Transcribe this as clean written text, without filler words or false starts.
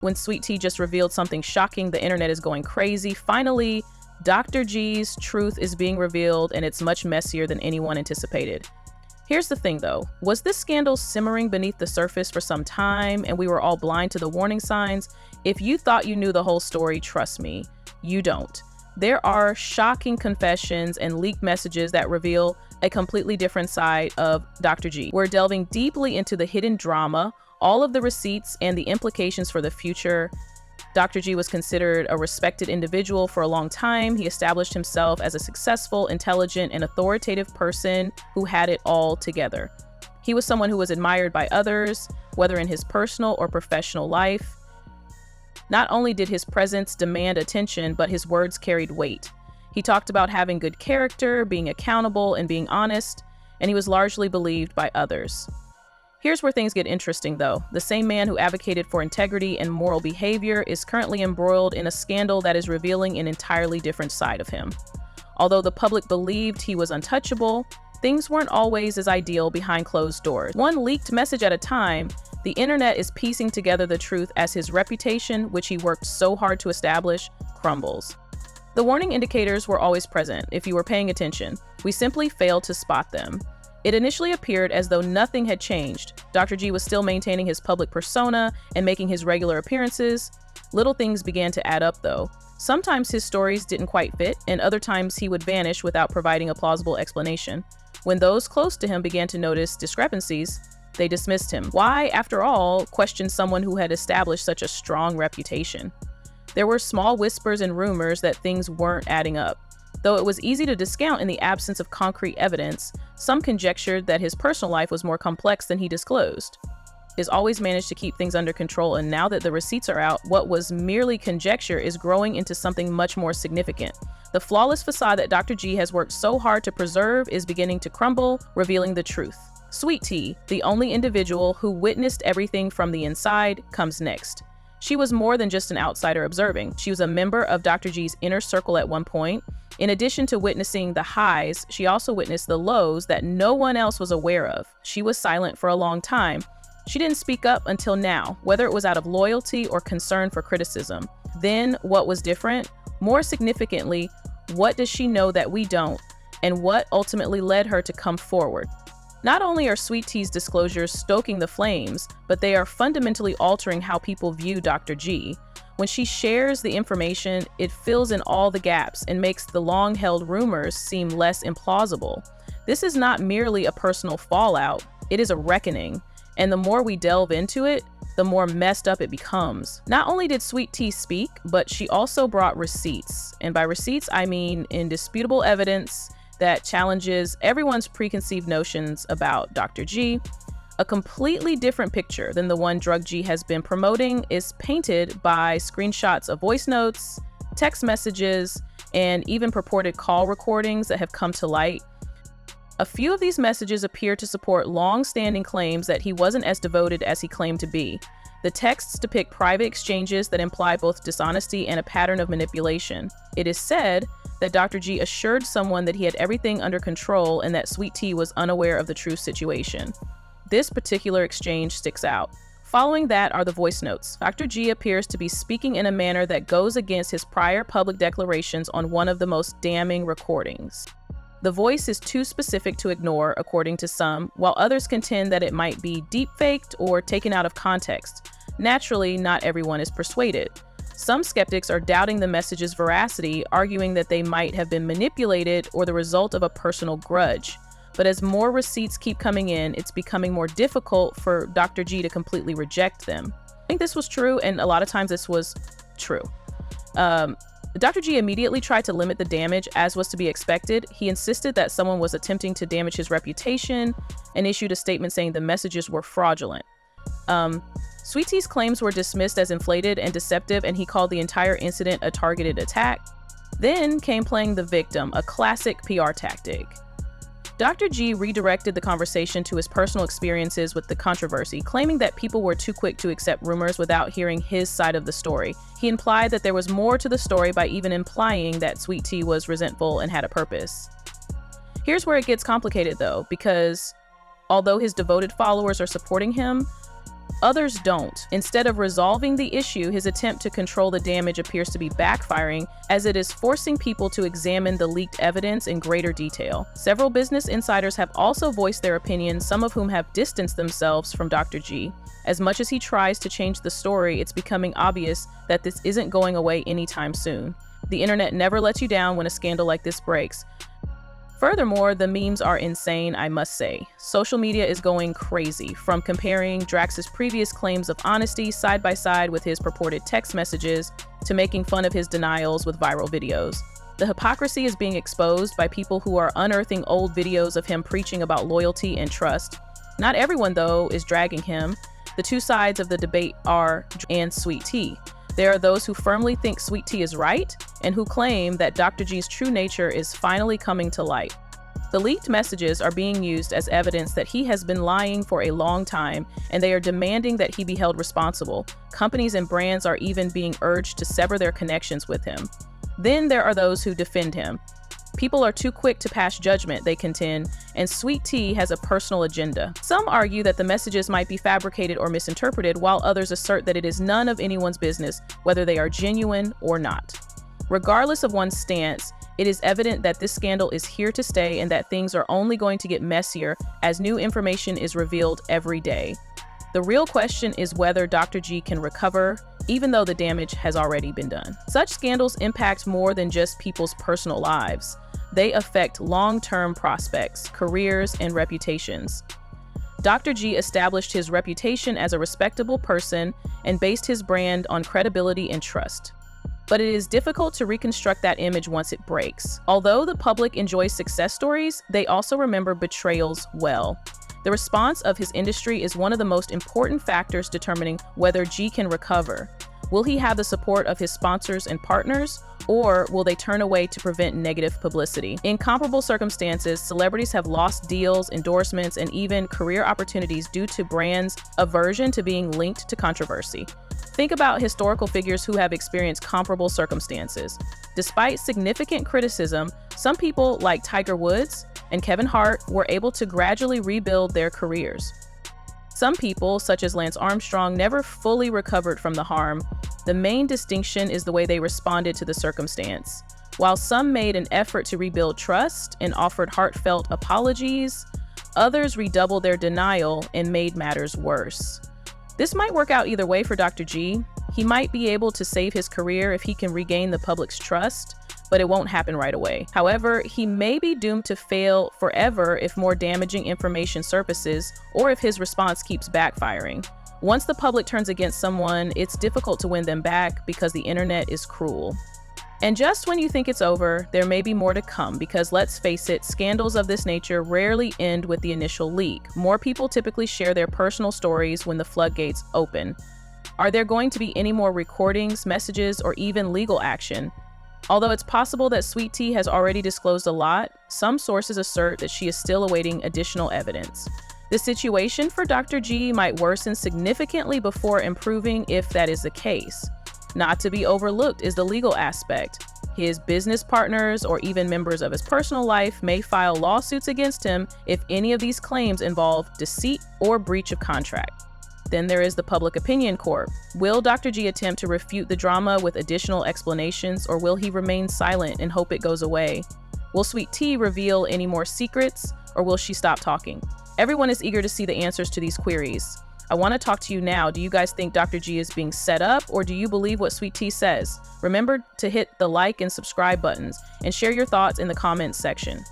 When Sweet Tea just revealed something shocking, the internet is going crazy. Finally, Dr. G's truth is being revealed, and it's much messier than anyone anticipated. Here's the thing though, was this scandal simmering beneath the surface for some time and we were all blind to the warning signs? If you thought you knew the whole story, trust me, you don't. There are shocking confessions and leaked messages that reveal a completely different side of Dr. G. We're delving deeply into the hidden drama, all of the receipts, and the implications for the future. Dr. G was considered a respected individual for a long time. He established himself as a successful, intelligent, and authoritative person who had it all together. He was someone who was admired by others, whether in his personal or professional life. Not only did his presence demand attention, but his words carried weight. He talked about having good character, being accountable, and being honest, and he was largely believed by others. Here's where things get interesting though. The same man who advocated for integrity and moral behavior is currently embroiled in a scandal that is revealing an entirely different side of him. Although the public believed he was untouchable, things weren't always as ideal behind closed doors. One leaked message at a time, the internet is piecing together the truth as his reputation, which he worked so hard to establish, crumbles. The warning indicators were always present if you were paying attention. We simply failed to spot them. It initially appeared as though nothing had changed. Dr. G was still maintaining his public persona and making his regular appearances. Little things began to add up though. Sometimes his stories didn't quite fit, and other times he would vanish without providing a plausible explanation. When those close to him began to notice discrepancies, they dismissed him. Why, after all, question someone who had established such a strong reputation? There were small whispers and rumors that things weren't adding up. Though it was easy to discount in the absence of concrete evidence, some conjectured that his personal life was more complex than he disclosed. He's always managed to keep things under control, and now that the receipts are out, what was merely conjecture is growing into something much more significant. The flawless facade that Dr. G has worked so hard to preserve is beginning to crumble, revealing the truth. Sweet Tea, the only individual who witnessed everything from the inside, comes next. She was more than just an outsider observing. She was a member of Dr. G's inner circle at one point. In addition to witnessing the highs, she also witnessed the lows that no one else was aware of. She was silent for a long time. She didn't speak up until now, whether it was out of loyalty or concern for criticism. Then, what was different? More significantly, what does she know that we don't? And what ultimately led her to come forward? Not only are Sweet Tea's disclosures stoking the flames, but they are fundamentally altering how people view Dr. G. When she shares the information, it fills in all the gaps and makes the long-held rumors seem less implausible. This is not merely a personal fallout, it is a reckoning. And the more we delve into it, the more messed up it becomes. Not only did Sweet Tea speak, but she also brought receipts. And by receipts, I mean indisputable evidence that challenges everyone's preconceived notions about Dr. G. A completely different picture than the one Drug G has been promoting is painted by screenshots of voice notes, text messages, and even purported call recordings that have come to light. A few of these messages appear to support long-standing claims that he wasn't as devoted as he claimed to be. The texts depict private exchanges that imply both dishonesty and a pattern of manipulation. It is said that Dr. G assured someone that he had everything under control and that Sweet Tea was unaware of the true situation. This particular exchange sticks out. Following that are the voice notes. Dr. G appears to be speaking in a manner that goes against his prior public declarations on one of the most damning recordings. The voice is too specific to ignore, according to some, while others contend that it might be deep-faked or taken out of context. Naturally, not everyone is persuaded. Some skeptics are doubting the message's veracity, arguing that they might have been manipulated or the result of a personal grudge. But as more receipts keep coming in, it's becoming more difficult for Dr. G to completely reject them. I think this was true, and a lot of times this was true. Dr. G immediately tried to limit the damage, as was to be expected. He insisted that someone was attempting to damage his reputation and issued a statement saying the messages were fraudulent. Sweet Tea's claims were dismissed as inflated and deceptive, and he called the entire incident a targeted attack. Then came playing the victim, a classic PR tactic. Dr. G redirected the conversation to his personal experiences with the controversy, claiming that people were too quick to accept rumors without hearing his side of the story. He implied that there was more to the story by even implying that Sweet Tea was resentful and had a purpose. Here's where it gets complicated though, because although his devoted followers are supporting him, Others don't. Instead of resolving the issue, his attempt to control the damage appears to be backfiring, as it is forcing people to examine the leaked evidence in greater detail. Several business insiders have also voiced their opinions, some of whom have distanced themselves from Dr. G. As much as he tries to change the story, it's becoming obvious that this isn't going away anytime soon. The internet never lets you down when a scandal like this breaks. Furthermore, the memes are insane, I must say. Social media is going crazy, from comparing Drax's previous claims of honesty side by side with his purported text messages, to making fun of his denials with viral videos. The hypocrisy is being exposed by people who are unearthing old videos of him preaching about loyalty and trust. Not everyone, though, is dragging him. The two sides of the debate are and Sweet Tea. There are those who firmly think Sweet Tea is right and who claim that Dr. G's true nature is finally coming to light. The leaked messages are being used as evidence that he has been lying for a long time, and they are demanding that he be held responsible. Companies and brands are even being urged to sever their connections with him. Then there are those who defend him. People are too quick to pass judgment, they contend, and Sweet Tea has a personal agenda. Some argue that the messages might be fabricated or misinterpreted, while others assert that it is none of anyone's business, whether they are genuine or not. Regardless of one's stance, it is evident that this scandal is here to stay and that things are only going to get messier as new information is revealed every day. The real question is whether Dr. G can recover, even though the damage has already been done. Such scandals impact more than just people's personal lives. They affect long-term prospects, careers, and reputations. Dr. G established his reputation as a respectable person and based his brand on credibility and trust. But it is difficult to reconstruct that image once it breaks. Although the public enjoys success stories, they also remember betrayals well. The response of his industry is one of the most important factors determining whether G can recover. Will he have the support of his sponsors and partners, or will they turn away to prevent negative publicity? In comparable circumstances, celebrities have lost deals, endorsements, and even career opportunities due to brands' aversion to being linked to controversy. Think about historical figures who have experienced comparable circumstances. Despite significant criticism, some people like Tiger Woods and Kevin Hart were able to gradually rebuild their careers. Some people, such as Lance Armstrong, never fully recovered from the harm. The main distinction is the way they responded to the circumstance. While some made an effort to rebuild trust and offered heartfelt apologies, others redoubled their denial and made matters worse. This might work out either way for Dr. G. He might be able to save his career if he can regain the public's trust, but it won't happen right away. However, he may be doomed to fail forever if more damaging information surfaces or if his response keeps backfiring. Once the public turns against someone, it's difficult to win them back because the internet is cruel. And just when you think it's over, there may be more to come because let's face it, scandals of this nature rarely end with the initial leak. More people typically share their personal stories when the floodgates open. Are there going to be any more recordings, messages, or even legal action? Although it's possible that Sweet Tea has already disclosed a lot, some sources assert that she is still awaiting additional evidence. The situation for Dr. G might worsen significantly before improving if that is the case. Not to be overlooked is the legal aspect. His business partners or even members of his personal life may file lawsuits against him if any of these claims involve deceit or breach of contract. Then there is the public opinion court. Will Dr. G attempt to refute the drama with additional explanations, or will he remain silent and hope it goes away? Will Sweet Tea reveal any more secrets, or will she stop talking? Everyone is eager to see the answers to these queries. I want to talk to you now. Do you guys think Dr. G is being set up, or do you believe what Sweet Tea says? Remember to hit the like and subscribe buttons and share your thoughts in the comments section.